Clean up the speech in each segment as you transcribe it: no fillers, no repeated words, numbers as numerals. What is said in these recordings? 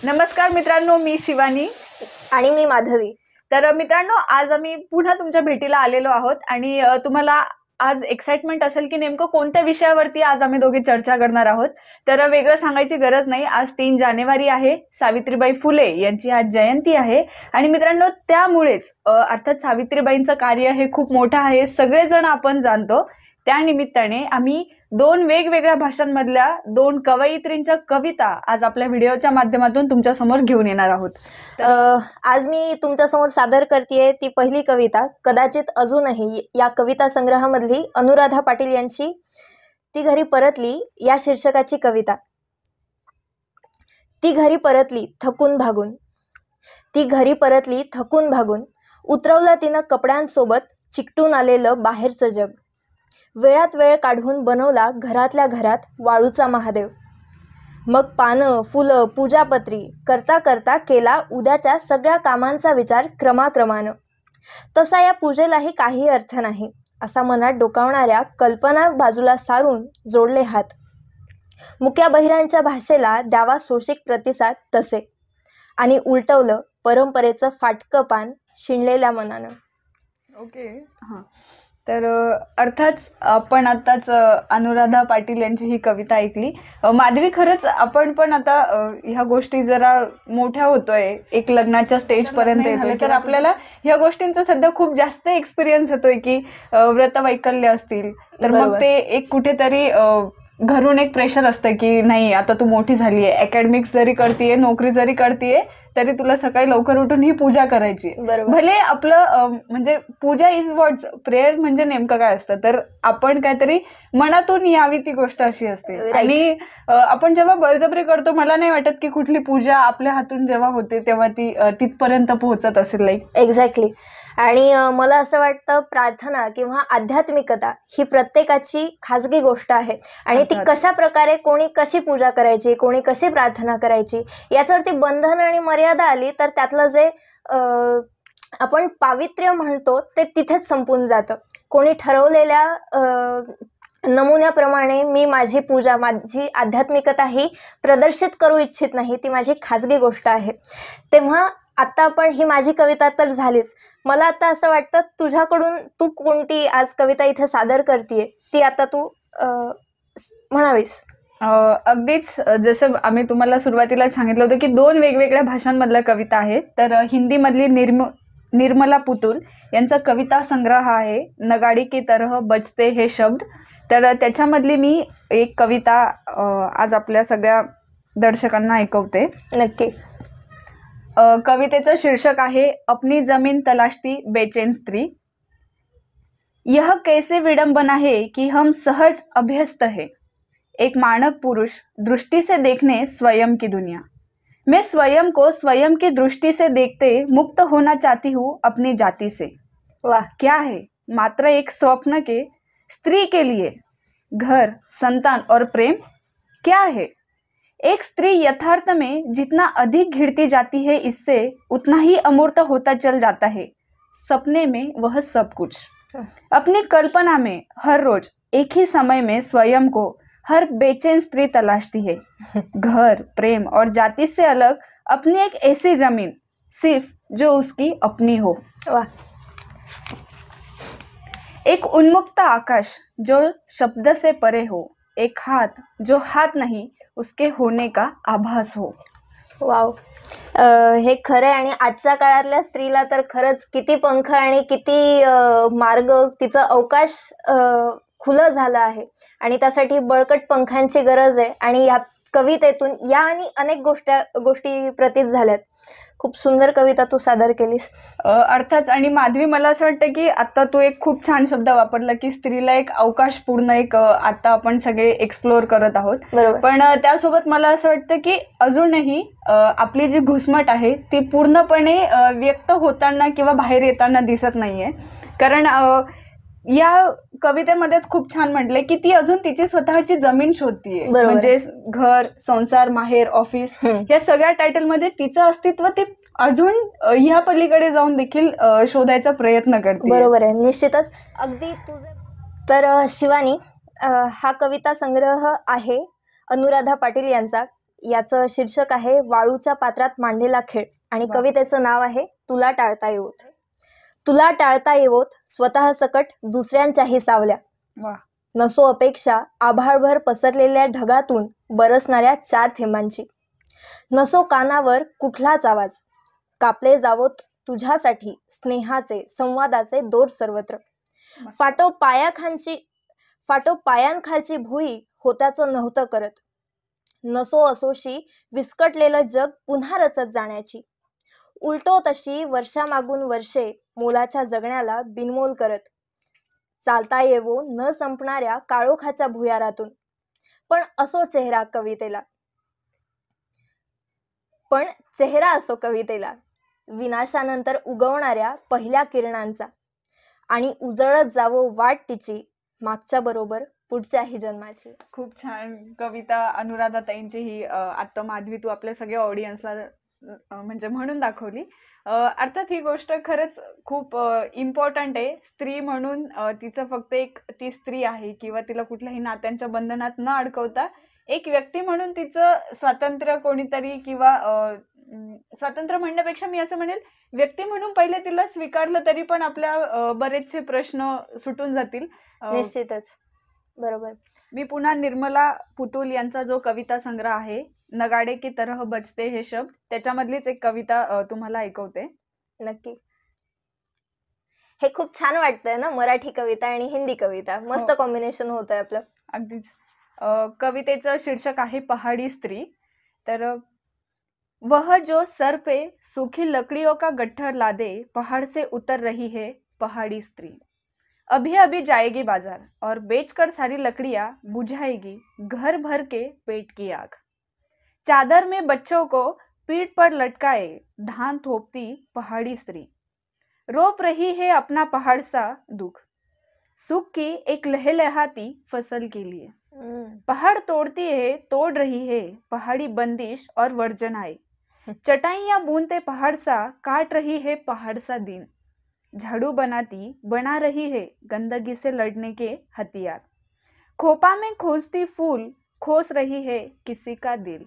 नमस्कार मित्रांनो, मी शिवानी आणि मी माधवी। तर मित्रांनो, आज आम्ही पुन्हा तुमच्या भेटीला आलेलो आहोत आणि तुम्हाला आज एक्साइटमेंट असेल की नेमकं कोणत्या विषयावरती आज आम्ही दोघे चर्चा करणार आहोत। तर वेगळं सांगायची गरज नाही, आज 3 जानेवारी आहे, सावित्रीबाई फुले यांची आज जयंती आहे आणि मित्रांनो त्यामुळेच अर्थात सावित्रीबाईंचं कार्य हे खूप मोठं आहे, सगळेजण आपण जाणतो। त्या निमित्ताने आम्ही 2 वेगवेगळ्या भाषांमधल्या 2 कवयित्रींच्या कविता आज आपल्या व्हिडिओच्या माध्यमातून तुमच्या समोर घेऊन येणार आहोत। आज मी तुमच्या समोर सादर करतेय ती पहिली कविता कदाचित अजूनही या कविता संग्रहामधली अनुराधा पाटील यांची ती घरी परतली या शीर्षकाची कविता। ती घरी परतली थकून भागून, ती घरी परतली थकून भागून, उतरवलं तिनं कपड्यांसोबत चिकटून आलेलं बाहेरचं जग, वेळात वेळ काढून बनवला घरातल्या घरात वाळूचा महादेव, मग पानं फुलं पूजापत्री करता करता केला उद्याच्या सगळ्या कामांचा विचार क्रमाक्रमानं। तसा या पूजेलाही काही अर्थ नाही असा मनात डोकावणाऱ्या कल्पना बाजूला सारून जोडले हात, मुक्या बहिरांच्या भाषेला द्यावा सोशिक प्रतिसाद तसे, आणि उलटवलं परंपरेचं फाटकं पान शिणलेल्या मनानं। ओके, हां, तर अर्थात आपण आताच अनुराधा पाटील यांची ही कविता ऐकली। माधवी, खरंच आपण पण आता ह्या गोष्टी जरा मोठ्या होतोय, एक लग्नाच्या स्टेज पर्यंत येतोय, तर आपल्याला ह्या गोष्टींचा सध्या खूप जास्त एक्सपिरियन्स येतोय की व्रतवैकल्य असतील तर मग ते एक कुठेतरी घरून एक प्रेशर असतं की नाही आता तू मोठी झाली आहे, अकॅडमिक्स जरी करतीये, नोकरी जरी करतीये तरी तुला सकाळी लवकर उठून ही पूजा करायची। भले आपलं म्हणजे पूजा इज व्हॉट, प्रेयर म्हणजे नेमकं काय असतं, तर आपण काहीतरी मनातून यावी ती गोष्ट अशी असते। आणि आपण जेव्हा बळजबरी करतो, मला नाही वाटत की कुठली पूजा आपल्या हातून जेव्हा होते तेव्हा ती तिथपर्यंत पोहोचत असेल। Like exactly. आणि मला असं वाटतं प्रार्थना किंवा आध्यात्मिकता ही प्रत्येकाची खाजगी गोष्ट आहे आणि ती कशा प्रकारे कोणी कशी पूजा करायची, कोणी कशी प्रार्थना करायची याच्यावरती बंधन आणि मर्यादा आली तर त्यातलं जे आपण पावित्र्य म्हणतो ते तिथेच संपून जातं। कोणी ठरवलेल्या नमुन्याप्रमाणे मी माझी पूजा, माझी आध्यात्मिकता ही प्रदर्शित करू इच्छित नाही, ती माझी खाजगी गोष्ट आहे। तेव्हा आता आपण ही माझी कविता तर झालीच, मला आता असं वाटतं तुझ्याकडून तू कोणती आज कविता इथे सादर करतेय ती आता तू म्हणावीस। अगदीच, जसं आम्ही तुम्हाला सुरुवातीला सांगितलं होतं की 2 वेगवेगळ्या भाषांमधल्या कविता आहेत। तर हिंदीमधली निर्मला पुतुल यांचा कविता संग्रह आहे नगाड़ी की तरह बजते हे शब्द। तर त्याच्यामधली मी एक कविता आज आपल्या सगळ्या दर्शकांना ऐकवते। नक्की। कवितेचं शीर्षक आहे अपनी जमीन तलाशती बेचैन स्त्री। यह कैसे विडंबना है कि हम सहज अभ्यस्त है, एक मानक पुरुष दृष्टि से देखने स्वयं की दुनिया। मैं स्वयं को स्वयं की दृष्टि से देखते मुक्त होना चाहती हूँ अपनी जाति से। वाह, क्या है मात्र एक स्वप्न के स्त्री के लिए घर, संतान और प्रेम क्या है। एक स्त्री यथार्थ में जितना अधिक घिरती जाती है इससे उतना ही अमूर्त होता चल जाता है सपने में वह सब कुछ। अपनी कल्पना में हर रोज एक ही समय में स्वयं को हर बेचैन स्त्री तलाशती है, घर, प्रेम और जाति से अलग अपनी एक ऐसी जमीन सिर्फ जो उसकी अपनी हो। वाह। एक उन्मुक्त आकाश जो शब्द से परे हो, एक हाथ जो हाथ नहीं उसके होने का आभास हो। वाव, हे खरं आहे। आणि आजच्या काळातल्या स्त्रीला तर खरंच किती पंख आणि किती मार्ग, तिचं अवकाश खुलं झालं आहे आणि त्यासाठी बळकट पंखांची गरज आहे। आणि या कवितेतून या आणि अनेक गोष्टी प्रतीत झाल्यात। खूप सुंदर कविता तू सादर केलीस। अर्थात। आणि माधवी, मला असं वाटतं की आता तू एक खूप छान शब्द वापरला की स्त्रीला एक अवकाशपूर्ण एक आता आपण सगळे एक्सप्लोर करत आहोत। बरोबर। पण त्यासोबत मला असं वाटतं की अजूनही आपली जी घुसमट आहे ती पूर्णपणे व्यक्त होताना किंवा बाहेर येताना दिसत नाहीये। कारण या कवितेमध्येच खूप छान म्हटलंय की ती अजून तिची स्वतःची जमीन शोधतीये, म्हणजे घर, संसार, माहेर, ऑफिस या सगळ्या टायटल मध्ये तिचं अस्तित्व ती अजून ह्या पलीकडे जाऊन देखील शोधायचा प्रयत्न करते। बरोबर आहे, निश्चितच। अगदी तुझे तर शिवानी, हा कविता संग्रह आहे अनुराधा पाटील यांचा। याचं शीर्षक आहे वाळूच्या पात्रात मांडलेला खेळ आणि वा. कवितेचं नाव आहे तुला टाळता येवोत. तुला टाळता येवोत स्वतः सकट दुसऱ्यांच्याही सावल्या, वा. नसो अपेक्षा आभाळभर पसरलेल्या ढगातून बरसणाऱ्या 4 थेंबांची, नसो कानावर कुठलाच आवाज, कापले जावोत तुझ्यासाठी स्नेहाचे संवादाचे दोर सर्वत्र, मस्त. फाटो पायांखालची भुई होत्याचं नव्हतं करत, नसो असोशी विस्कटलेलं जग पुन्हा रचत जाण्याची, उलटो तशी वर्षामागून वर्षे मोलाच्या जगण्याला बिनमोल करत, चालता येवो न संपणाऱ्या काळोखाच्या भुयारातून, पण असो चेहरा कवितेला, असो कवितेला विनाशानंतर उगवणाऱ्या पहिल्या किरणांचा, आणि उजळत जावो वाट तिची मागच्या बरोबर पुढच्याही जन्माची. खूप छान कविता अनुराधाताईंची ही आता माधवी तू आपल्या सगळ्या ऑडियन्सला म्हणजे म्हणून दाखवली. अर्थात ही गोष्ट खरंच खूप इम्पॉर्टंट आहे. स्त्री म्हणून तिचं फक्त एक ती स्त्री आहे किंवा तिला कुठल्याही नात्यांच्या बंधनात न अडकवता एक व्यक्ती म्हणून तिचं स्वातंत्र्य कोणीतरी किंवा स्वातंत्र्य म्हणण्यापेक्षा मी असं म्हणेल व्यक्ती म्हणून पहिले तिला स्वीकारलं तरी पण आपल्या बरेचसे प्रश्न सुटून जातील. निश्चितच बरोबर. मी पुन्हा निर्मला पुतुल यांचा जो कविता संग्रह आहे नगाडे की तरह बजते हे शब्द त्याच्यामधलीच एक कविता तुम्हाला ऐकवते. नक्की. हे खूप छान वाटतंय ना, मराठी कविता आणि हिंदी कविता मस्त कॉम्बिनेशन होत आहे आपलं. अगदीच. कवितेचं शीर्षक आहे पहाडी स्त्री. तर वह जो सर पे सूखी लकड़ियों का गट्ठर लादे पहाड़ से उतर रही है पहाड़ी स्त्री, अभी अभी जाएगी बाजार और बेचकर सारी लकड़ियां बुझाएगी घर भर के पेट की आग, चादर में बच्चों को पीठ पर लटकाए धान थोपती पहाड़ी स्त्री, रोप रही है अपना पहाड़ सा दुख, सुख की एक लहलहाती फसल के लिए, पहाड़ तोड़ रही है पहाड़ी बंदिश और वर्जनाएं, चटाइयां बूनते पहाड़ सा काट रही है पहाड़ सा दिन, झाड़ू बना रही है गंदगी से लड़ने के हथियार, खोपा में खोजती फूल खोस रही है किसी का दिल,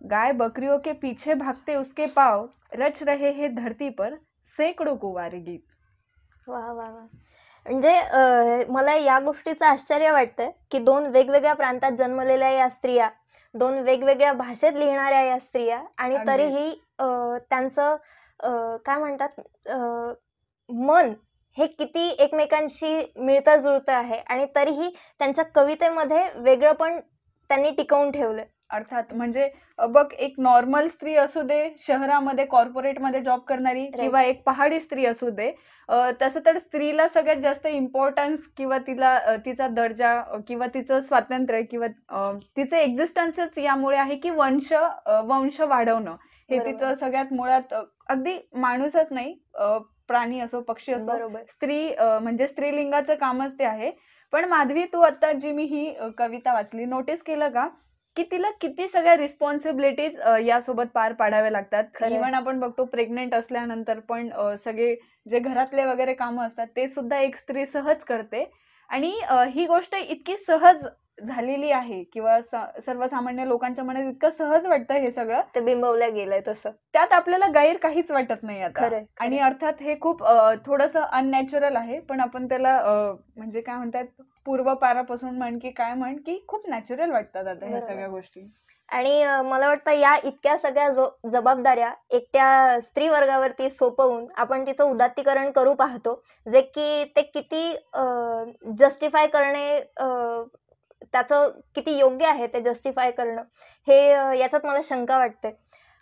गाय बकरियों के पीछे भागते उसके पाव रच रहे हैं धरती पर सैकड़ों कुंवारे गीत. वा वा वा. म्हणजे मला या गोष्टीचं आश्चर्य वाटतंय की 2 वेगवेगळ्या प्रांतात जन्मलेल्या या स्त्रिया, 2 वेगवेगळ्या भाषेत लिहिणाऱ्या या स्त्रिया, आणि तरीही त्यांचं काय म्हणतात मन हे किती एकमेकांशी मिळतं जुळतं आहे, आणि तरीही त्यांच्या कवितेमध्ये वेगळं पण त्यांनी टिकवून ठेवलंय. अर्थात म्हणजे बघ, एक नॉर्मल स्त्री असू दे, शहरामध्ये कॉर्पोरेटमध्ये जॉब करणारी किंवा एक पहाडी स्त्री असू दे, तसं तर स्त्रीला सगळ्यात जास्त इम्पॉर्टन्स किंवा तिचा दर्जा किंवा तिचं स्वातंत्र्य किंवा तिचं एक्झिस्टन्सच यामुळे आहे की वंश वाढवणं हे तिचं सगळ्यात मुळात, अगदी माणूसच नाही, प्राणी असो पक्षी असो, स्त्री म्हणजे स्त्रीलिंगाचं कामच ते आहे. पण माधवी, तू आता जी मी ही कविता वाचली, नोटीस केलं का की तिला किती सगळ्या रिस्पॉन्सिबिलिटीज यासोबत पार पाडाव्या लागतात. इव्हन आपण बघतो प्रेग्नेंट असल्यानंतर पण सगळे जे घरातले वगैरे कामं असतात ते सुद्धा एक स्त्री सहज करते, आणि ही गोष्ट इतकी सहज झालेली आहे किंवा सर्वसामान्य लोकांच्या मनात इतकं सहज वाटतं हे सगळं, ते बिंबवलं गेलंय तसं, त्यात आपल्याला गैर काहीच वाटत नाही आता. आणि अर्थात हे खूप थोडंसं अननॅचरल आहे, पण आपण त्याला म्हणजे काय म्हणतात, पूर्वपारापासून म्हण की काय म्हण की खूप नॅचरल वाटतात आता ह्या सगळ्या गोष्टी. आणि मला वाटतं या इतक्या सगळ्या जबाबदाऱ्या एकट्या स्त्री वर्गावरती सोपवून आपण तिचं उदात्तीकरण करू पाहतो, जे की ते किती जस्टिफाय करणे, त्याचं किती योग्य आहे ते जस्टिफाय करणं, हे याच्यात मला शंका वाटते.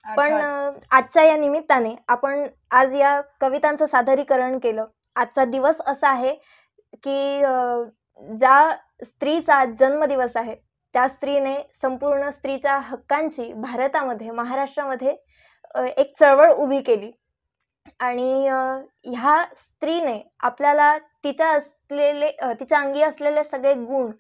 पण आजच्या या निमित्ताने आपण आज या कवितांचं सादरीकरण केलं. आजचा दिवस असा आहे की ज्या स्त्रीचा जन्मदिवस आहे त्या स्त्रीने संपूर्ण स्त्रीच्या हक्कांची भारतामध्ये, महाराष्ट्रामध्ये एक चळवळ उभी केली, आणि ह्या स्त्रीने आपल्याला तिच्या अंगी असलेले सगळे गुण,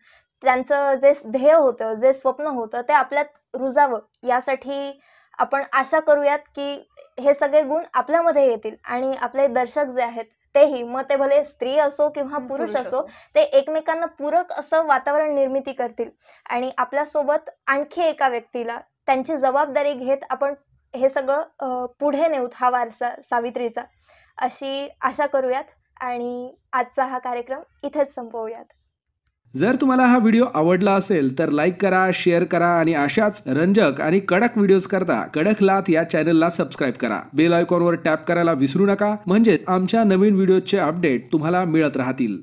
त्यांचं जे ध्येय होतं, जे स्वप्न होतं ते आपल्यात रुजावं, यासाठी आपण आशा करूयात की हे सगळे गुण आपल्यामध्ये येतील, आणि आपले दर्शक जे आहेत तेही, मग ते भले स्त्री असो किंवा पुरुष असो, ते एकमेकांना पूरक असं वातावरण निर्मिती करतील आणि आपल्यासोबत आणखी एका व्यक्तीला त्यांची जबाबदारी घेत आपण हे सगळं पुढे नेऊत, हा वारसा सावित्रीचा, अशी आशा करूयात आणि आजचा हा कार्यक्रम इथेच संपवूयात. जर तुम्हाला हा व्हिडिओ आवडला असेल तर लाईक करा, शेअर करा आणि अशाच रंजक आणि कडक व्हिडिओज करता कडक लाथ या चॅनलला सबस्क्राईब करा. बेल आयकॉनवर टॅप करायला विसरू नका, म्हणजे आमच्या नवीन व्हिडिओचे अपडेट तुम्हाला मिळत राहतील.